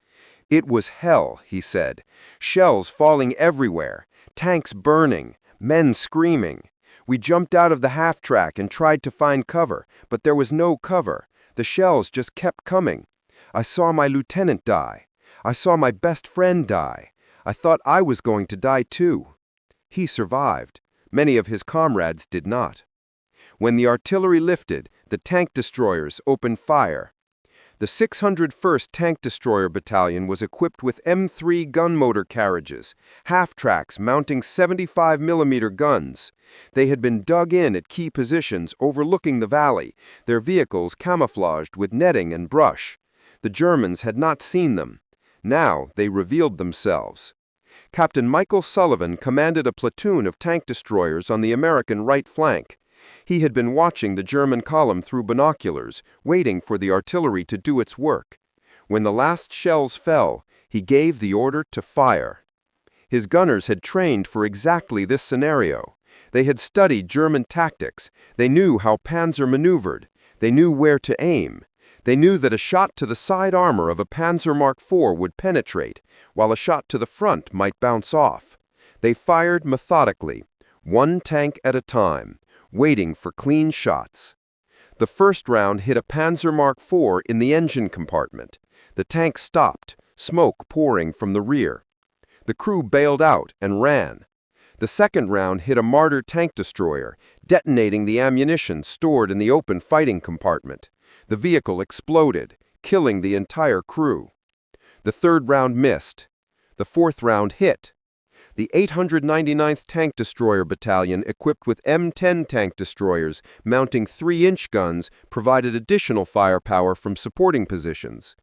It was hell, he said. Shells falling everywhere, tanks burning, men screaming. We jumped out of the half-track and tried to find cover, but there was no cover. The shells just kept coming. I saw my lieutenant die. I saw my best friend die. I thought I was going to die too. He survived. Many of his comrades did not. When the artillery lifted, the tank destroyers opened fire. The 601st Tank Destroyer Battalion was equipped with M3 gun motor carriages, half-tracks mounting 75mm guns. They had been dug in at key positions overlooking the valley, their vehicles camouflaged with netting and brush. The Germans had not seen them. Now they revealed themselves. Captain Michael Sullivan commanded a platoon of tank destroyers on the American right flank. He had been watching the German column through binoculars, waiting for the artillery to do its work. When the last shells fell, he gave the order to fire. His gunners had trained for exactly this scenario. They had studied German tactics. They knew how Panzer maneuvered. They knew where to aim. They knew that a shot to the side armor of a Panzer Mark IV would penetrate, while a shot to the front might bounce off. They fired methodically, one tank at a time, waiting for clean shots. The first round hit a Panzer Mark IV in the engine compartment. The tank stopped, smoke pouring from the rear. The crew bailed out and ran. The second round hit a Marder tank destroyer, detonating the ammunition stored in the open fighting compartment. The vehicle exploded, killing the entire crew. The third round missed. The fourth round hit. The 899th Tank Destroyer Battalion, equipped with M10 tank destroyers mounting 3-inch guns, provided additional firepower from supporting positions.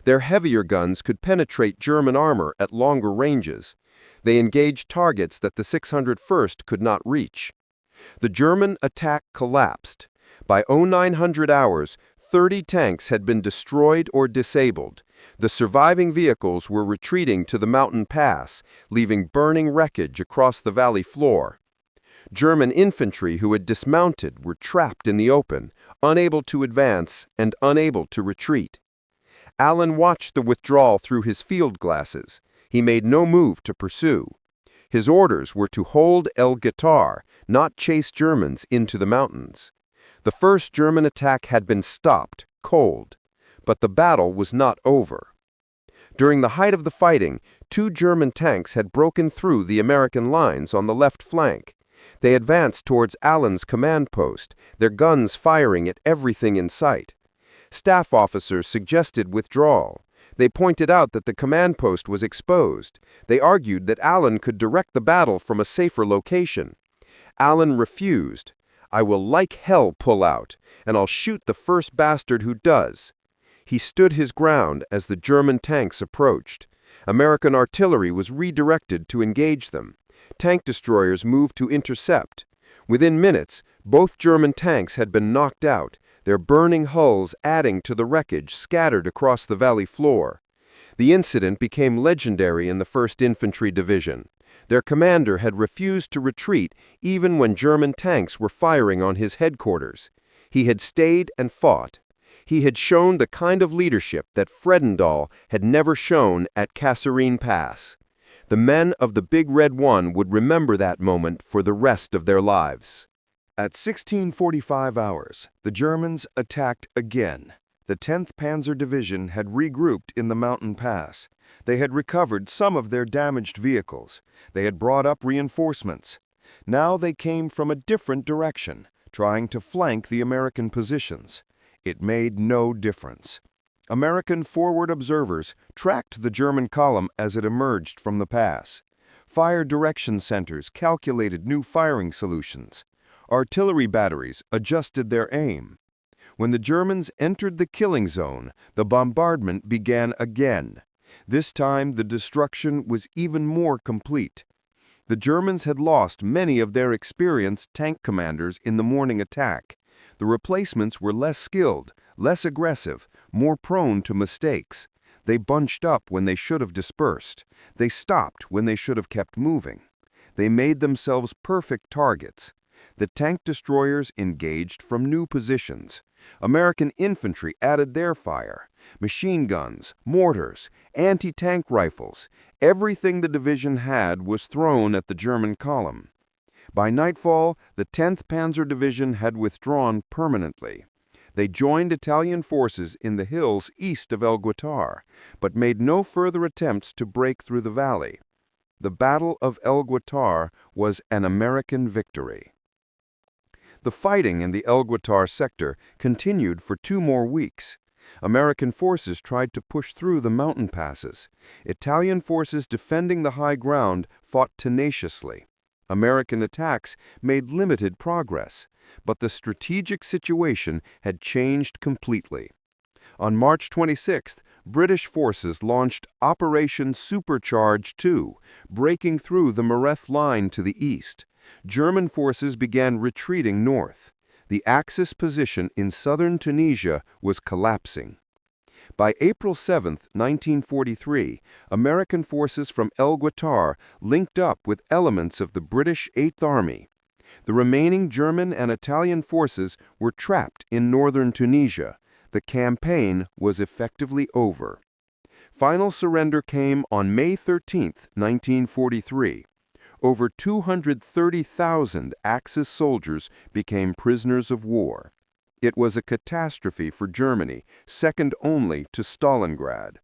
Their heavier guns could penetrate German armor at longer ranges. They engaged targets that the 601st could not reach. The German attack collapsed. By 0900 hours, 30 tanks had been destroyed or disabled. The surviving vehicles were retreating to the mountain pass, leaving burning wreckage across the valley floor. German infantry who had dismounted were trapped in the open, unable to advance and unable to retreat. Allen watched the withdrawal through his field glasses. He made no move to pursue. His orders were to hold El Guettar, not chase Germans into the mountains. The first German attack had been stopped, cold, but the battle was not over. During the height of the fighting, 2 German tanks had broken through the American lines on the left flank. They advanced towards Allen's command post, their guns firing at everything in sight. Staff officers suggested withdrawal. They pointed out that the command post was exposed. They argued that Allen could direct the battle from a safer location. Allen refused. "I will like hell pull out, and I'll shoot the first bastard who does." He stood his ground as the German tanks approached. American artillery was redirected to engage them. Tank destroyers moved to intercept. Within minutes, both German tanks had been knocked out, their burning hulls adding to the wreckage scattered across the valley floor. The incident became legendary in the 1st Infantry Division. Their commander had refused to retreat even when German tanks were firing on his headquarters. He had stayed and fought. He had shown the kind of leadership that Fredendall had never shown at Kasserine Pass. The men of the Big Red One would remember that moment for the rest of their lives. At 16:45 hours, the Germans attacked again. The 10th Panzer Division had regrouped in the mountain pass. They had recovered some of their damaged vehicles. They had brought up reinforcements. Now they came from a different direction, trying to flank the American positions. It made no difference. American forward observers tracked the German column as it emerged from the pass. Fire direction centers calculated new firing solutions. Artillery batteries adjusted their aim. When the Germans entered the killing zone, the bombardment began again. This time, the destruction was even more complete. The Germans had lost many of their experienced tank commanders in the morning attack. The replacements were less skilled, less aggressive, more prone to mistakes. They bunched up when they should have dispersed. They stopped when they should have kept moving. They made themselves perfect targets. The tank destroyers engaged from new positions. American infantry added their fire. Machine guns, mortars, anti-tank rifles, everything the division had was thrown at the German column. By nightfall, the 10th Panzer Division had withdrawn permanently. They joined Italian forces in the hills east of El Guettar, but made no further attempts to break through the valley. The Battle of El Guettar was an American victory. The fighting in the El Guettar sector continued for 2 more weeks. American forces tried to push through the mountain passes. Italian forces defending the high ground fought tenaciously. American attacks made limited progress, but the strategic situation had changed completely. On March 26th, British forces launched Operation Supercharge II, breaking through the Mareth line to the east. German forces began retreating north. The Axis position in southern Tunisia was collapsing. By April 7, 1943, American forces from El Guettar linked up with elements of the British 8th Army. The remaining German and Italian forces were trapped in northern Tunisia. The campaign was effectively over. Final surrender came on May 13, 1943. Over 230,000 Axis soldiers became prisoners of war. It was a catastrophe for Germany, second only to Stalingrad.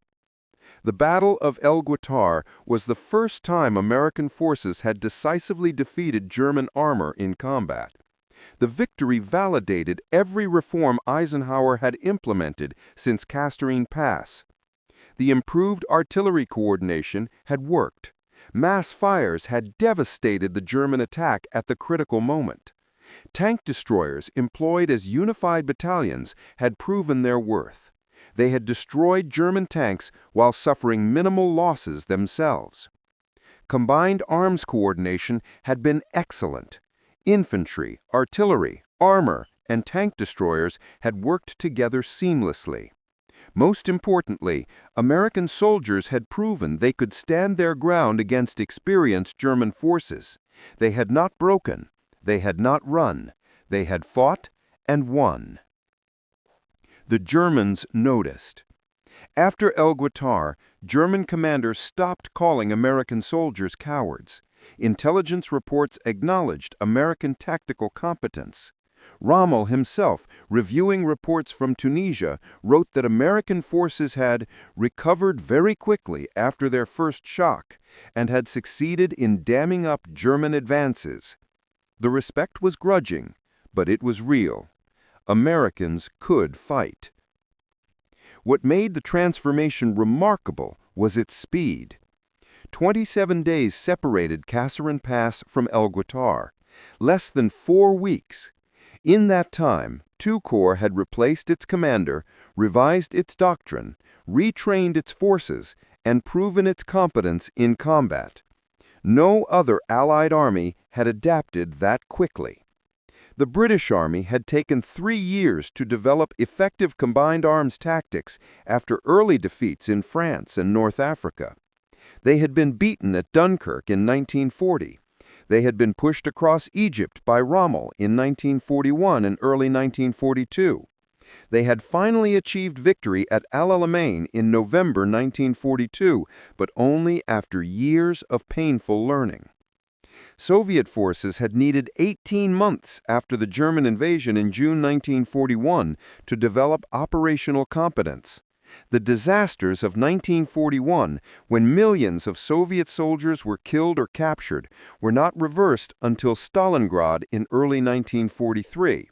The Battle of El Guettar was the first time American forces had decisively defeated German armor in combat. The victory validated every reform Eisenhower had implemented since Kasserine Pass. The improved artillery coordination had worked. Mass fires had devastated the German attack at the critical moment. Tank destroyers employed as unified battalions had proven their worth. They had destroyed German tanks while suffering minimal losses themselves. Combined arms coordination had been excellent. Infantry, artillery, armor, and tank destroyers had worked together seamlessly. Most importantly, American soldiers had proven they could stand their ground against experienced German forces. They had not broken. They had not run. They had fought and won. The Germans noticed. After El Guettar, German commanders stopped calling American soldiers cowards. Intelligence reports acknowledged American tactical competence. Rommel himself, reviewing reports from Tunisia, wrote that American forces had recovered very quickly after their first shock and had succeeded in damming up German advances. The respect was grudging, but it was real. Americans could fight. What made the transformation remarkable was its speed. 27 days separated Kasserine Pass from El Guettar, less than 4 weeks. In that time, two corps had replaced its commander, revised its doctrine, retrained its forces, and proven its competence in combat. No other Allied army had adapted that quickly. The British Army had taken 3 years to develop effective combined arms tactics after early defeats in France and North Africa. They had been beaten at Dunkirk in 1940. They had been pushed across Egypt by Rommel in 1941 and early 1942. They had finally achieved victory at El Alamein in November 1942, but only after years of painful learning. Soviet forces had needed 18 months after the German invasion in June 1941 to develop operational competence. The disasters of 1941, when millions of Soviet soldiers were killed or captured, were not reversed until Stalingrad in early 1943.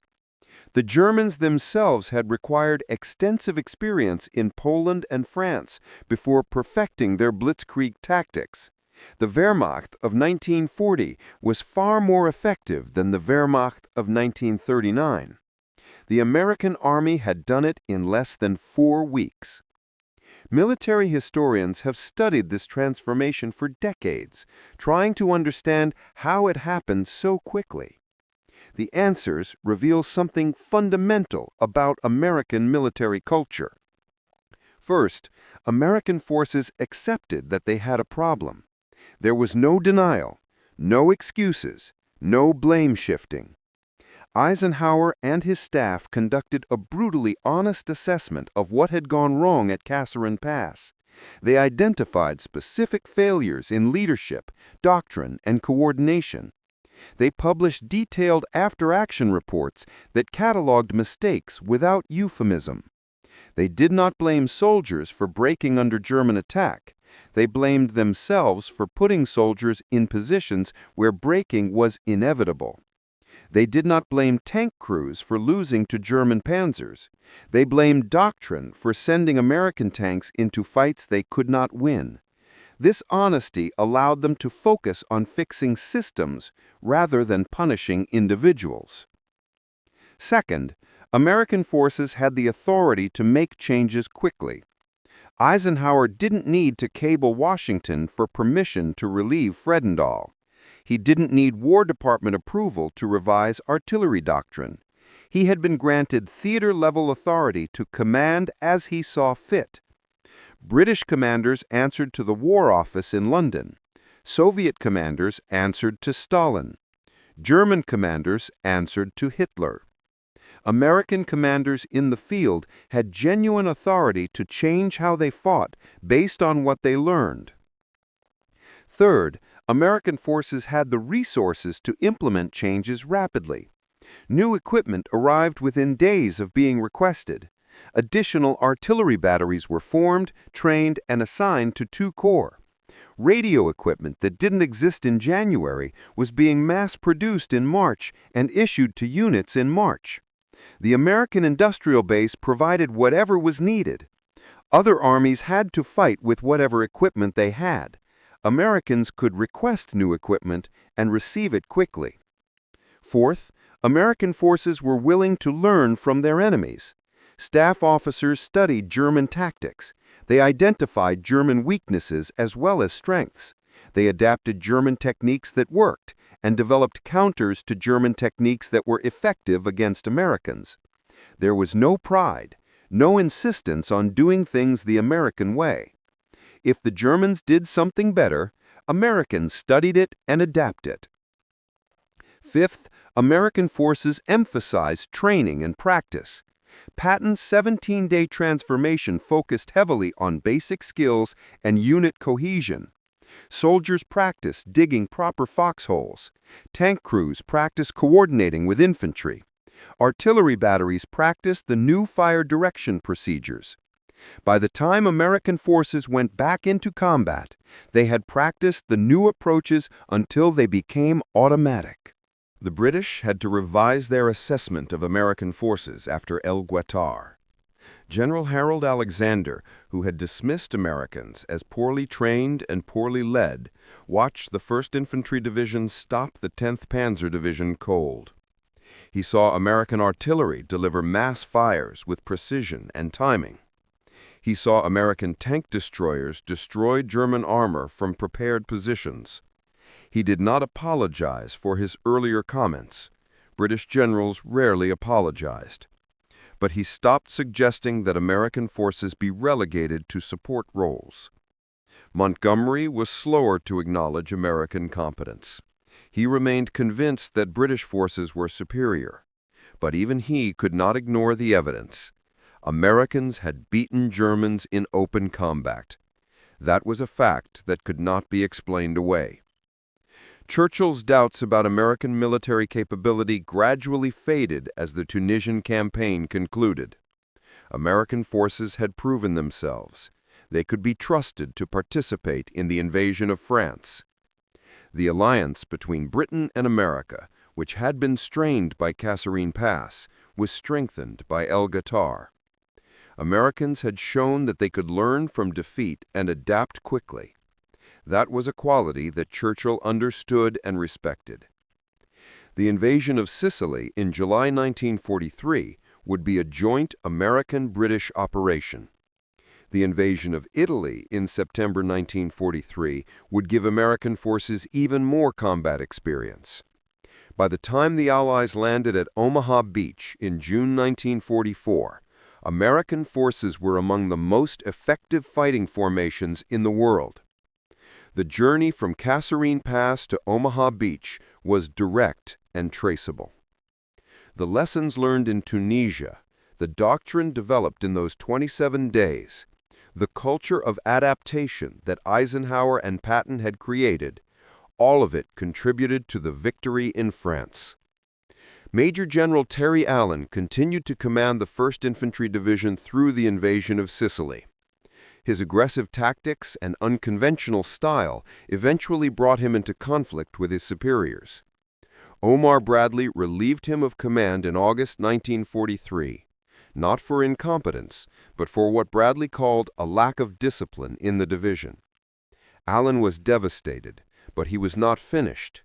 The Germans themselves had required extensive experience in Poland and France before perfecting their blitzkrieg tactics. The Wehrmacht of 1940 was far more effective than the Wehrmacht of 1939. The American Army had done it in less than 4 weeks. Military historians have studied this transformation for decades, trying to understand how it happened so quickly. The answers reveal something fundamental about American military culture. First, American forces accepted that they had a problem. There was no denial, no excuses, no blame shifting. Eisenhower and his staff conducted a brutally honest assessment of what had gone wrong at Kasserine Pass. They identified specific failures in leadership, doctrine, and coordination. They published detailed after-action reports that cataloged mistakes without euphemism. They did not blame soldiers for breaking under German attack. They blamed themselves for putting soldiers in positions where breaking was inevitable. They did not blame tank crews for losing to German panzers. They blamed doctrine for sending American tanks into fights they could not win. This honesty allowed them to focus on fixing systems rather than punishing individuals. Second, American forces had the authority to make changes quickly. Eisenhower didn't need to cable Washington for permission to relieve Fredendall. He didn't need War Department approval to revise artillery doctrine. He had been granted theater-level authority to command as he saw fit. British commanders answered to the War Office in London. Soviet commanders answered to Stalin. German commanders answered to Hitler. American commanders in the field had genuine authority to change how they fought based on what they learned. Third, American forces had the resources to implement changes rapidly. New equipment arrived within days of being requested. Additional artillery batteries were formed, trained, and assigned to two corps. Radio equipment that didn't exist in January was being mass-produced in March and issued to units in March. The American industrial base provided whatever was needed. Other armies had to fight with whatever equipment they had. Americans could request new equipment and receive it quickly. Fourth, American forces were willing to learn from their enemies. Staff officers studied German tactics. They identified German weaknesses as well as strengths. They adapted German techniques that worked and developed counters to German techniques that were effective against Americans. There was no pride, no insistence on doing things the American way. If the Germans did something better, Americans studied it and adapted it. Fifth, American forces emphasized training and practice. Patton's 17-day transformation focused heavily on basic skills and unit cohesion. Soldiers practiced digging proper foxholes. Tank crews practiced coordinating with infantry. Artillery batteries practiced the new fire direction procedures. By the time American forces went back into combat, they had practiced the new approaches until they became automatic. The British had to revise their assessment of American forces after El Guettar. General Harold Alexander, who had dismissed Americans as poorly trained and poorly led, watched the 1st Infantry Division stop the 10th Panzer Division cold. He saw American artillery deliver mass fires with precision and timing. He saw American tank destroyers destroy German armor from prepared positions. He did not apologize for his earlier comments. British generals rarely apologized. But he stopped suggesting that American forces be relegated to support roles. Montgomery was slower to acknowledge American competence. He remained convinced that British forces were superior. But even he could not ignore the evidence. Americans had beaten Germans in open combat. That was a fact that could not be explained away. Churchill's doubts about American military capability gradually faded as the Tunisian campaign concluded. American forces had proven themselves. They could be trusted to participate in the invasion of France. The alliance between Britain and America, which had been strained by Kasserine Pass, was strengthened by Guettar. Americans had shown that they could learn from defeat and adapt quickly. That was a quality that Churchill understood and respected. The invasion of Sicily in July 1943 would be a joint American-British operation. The invasion of Italy in September 1943 would give American forces even more combat experience. By the time the Allies landed at Omaha Beach in June 1944, American forces were among the most effective fighting formations in the world. The journey from Kasserine Pass to Omaha Beach was direct and traceable. The lessons learned in Tunisia, the doctrine developed in those 27 days, the culture of adaptation that Eisenhower and Patton had created, all of it contributed to the victory in France. Major General Terry Allen continued to command the 1st Infantry Division through the invasion of Sicily. His aggressive tactics and unconventional style eventually brought him into conflict with his superiors. Omar Bradley relieved him of command in August 1943, not for incompetence, but for what Bradley called a lack of discipline in the division. Allen was devastated, but he was not finished.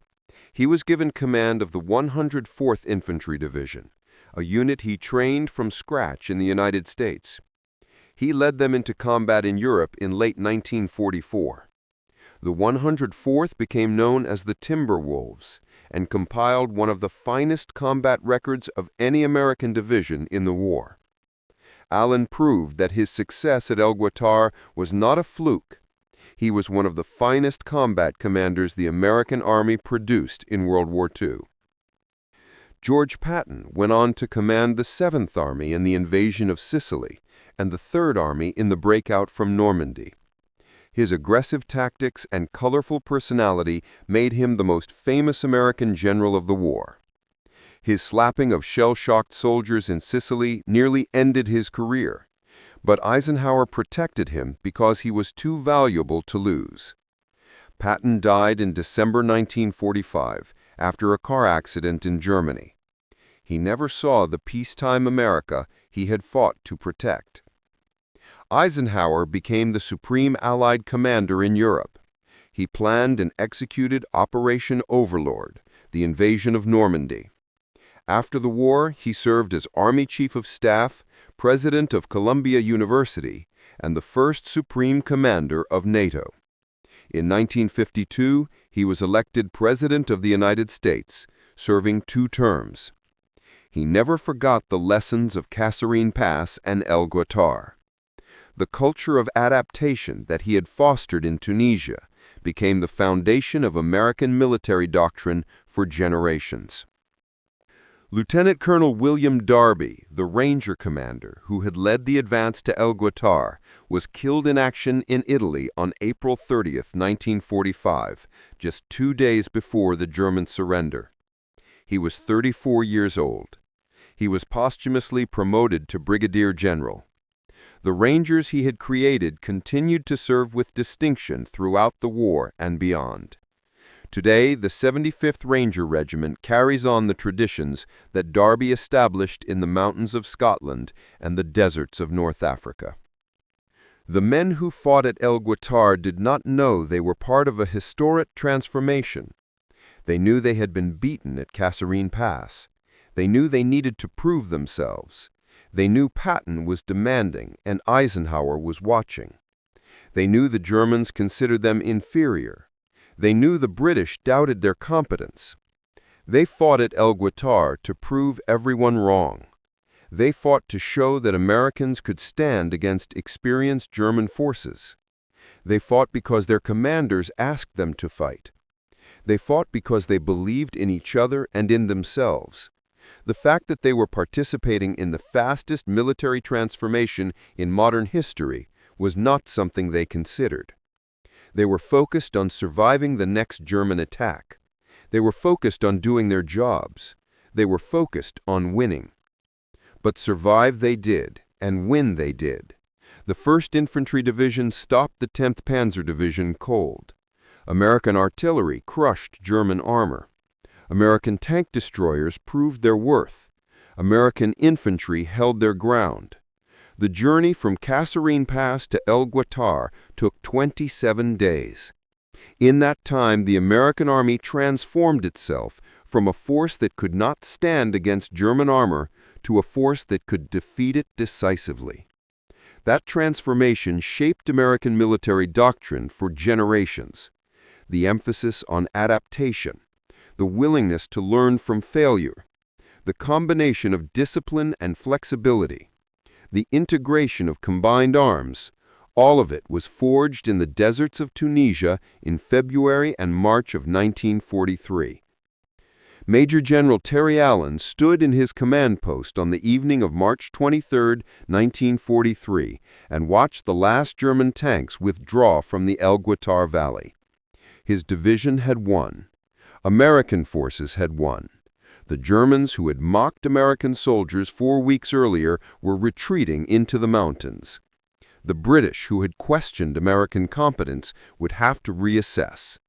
He was given command of the 104th Infantry Division, a unit he trained from scratch in the United States. He led them into combat in Europe in late 1944. The 104th became known as the Timber Wolves and compiled one of the finest combat records of any American division in the war. Allen proved that his success at Guettar was not a fluke. He was one of the finest combat commanders the American Army produced in World War II. George Patton went on to command the 7th Army in the invasion of Sicily and the 3rd Army in the breakout from Normandy. His aggressive tactics and colorful personality made him the most famous American general of the war. His slapping of shell-shocked soldiers in Sicily nearly ended his career, but Eisenhower protected him because he was too valuable to lose. Patton died in December 1945 after a car accident in Germany. He never saw the peacetime America he had fought to protect. Eisenhower became the supreme Allied commander in Europe. He planned and executed Operation Overlord, the invasion of Normandy. After the war, he served as Army Chief of Staff, President of Columbia University, and the first Supreme Commander of NATO. In 1952, he was elected President of the United States, serving 2 terms. He never forgot the lessons of Kasserine Pass and Guettar. The culture of adaptation that he had fostered in Tunisia became the foundation of American military doctrine for generations. Lieutenant Colonel William Darby, the Ranger commander who had led the advance to Guettar, was killed in action in Italy on April 30, 1945, just 2 days before the German surrender. He was 34 years old. He was posthumously promoted to brigadier general. The Rangers he had created continued to serve with distinction throughout the war and beyond. Today, the 75th Ranger Regiment carries on the traditions that Darby established in the mountains of Scotland and the deserts of North Africa. The men who fought at El Guettar did not know they were part of a historic transformation. They knew they had been beaten at Kasserine Pass. They knew they needed to prove themselves. They knew Patton was demanding and Eisenhower was watching. They knew the Germans considered them inferior. They knew the British doubted their competence. They fought at El Guettar to prove everyone wrong. They fought to show that Americans could stand against experienced German forces. They fought because their commanders asked them to fight. They fought because they believed in each other and in themselves. The fact that they were participating in the fastest military transformation in modern history was not something they considered. They were focused on surviving the next German attack. They were focused on doing their jobs. They were focused on winning. But survive they did, and win they did. The 1st Infantry Division stopped the 10th Panzer Division cold. American artillery crushed German armor. American tank destroyers proved their worth. American infantry held their ground. The journey from Kasserine Pass to El Guettar took 27 days. In that time, the American army transformed itself from a force that could not stand against German armor to a force that could defeat it decisively. That transformation shaped American military doctrine for generations. The emphasis on adaptation, the willingness to learn from failure, the combination of discipline and flexibility, the integration of combined arms, all of it was forged in the deserts of Tunisia in February and March of 1943. Major General Terry Allen stood in his command post on the evening of March 23, 1943, and watched the last German tanks withdraw from the El Guettar Valley. His division had won. American forces had won. The Germans who had mocked American soldiers 4 weeks earlier were retreating into the mountains. The British who had questioned American competence would have to reassess.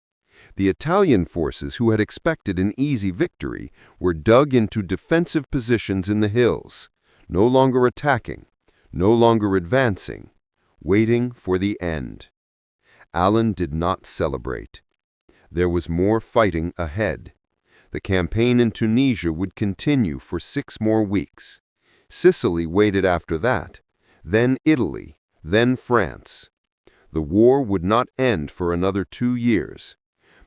The Italian forces who had expected an easy victory were dug into defensive positions in the hills, no longer attacking, no longer advancing, waiting for the end. Allen did not celebrate. There was more fighting ahead. The campaign in Tunisia would continue for 6 more weeks. Sicily waited after that, then Italy, then France. The war would not end for another 2 years.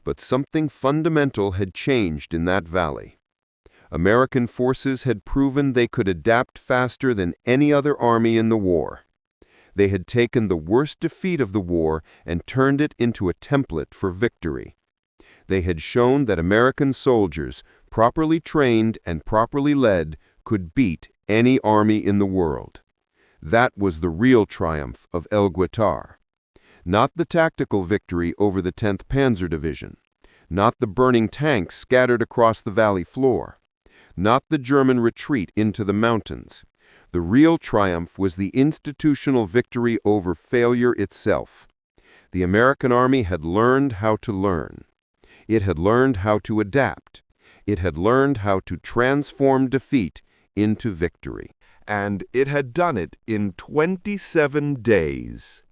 But something fundamental had changed in that valley. American forces had proven they could adapt faster than any other army in the war. They had taken the worst defeat of the war and turned it into a template for victory. They had shown that American soldiers, properly trained and properly led, could beat any army in the world. That was the real triumph of El Guettar. Not the tactical victory over the 10th Panzer Division, not the burning tanks scattered across the valley floor, not the German retreat into the mountains. The real triumph was the institutional victory over failure itself. The American army had learned how to learn. It had learned how to adapt. It had learned how to transform defeat into victory. And it had done it in 27 days.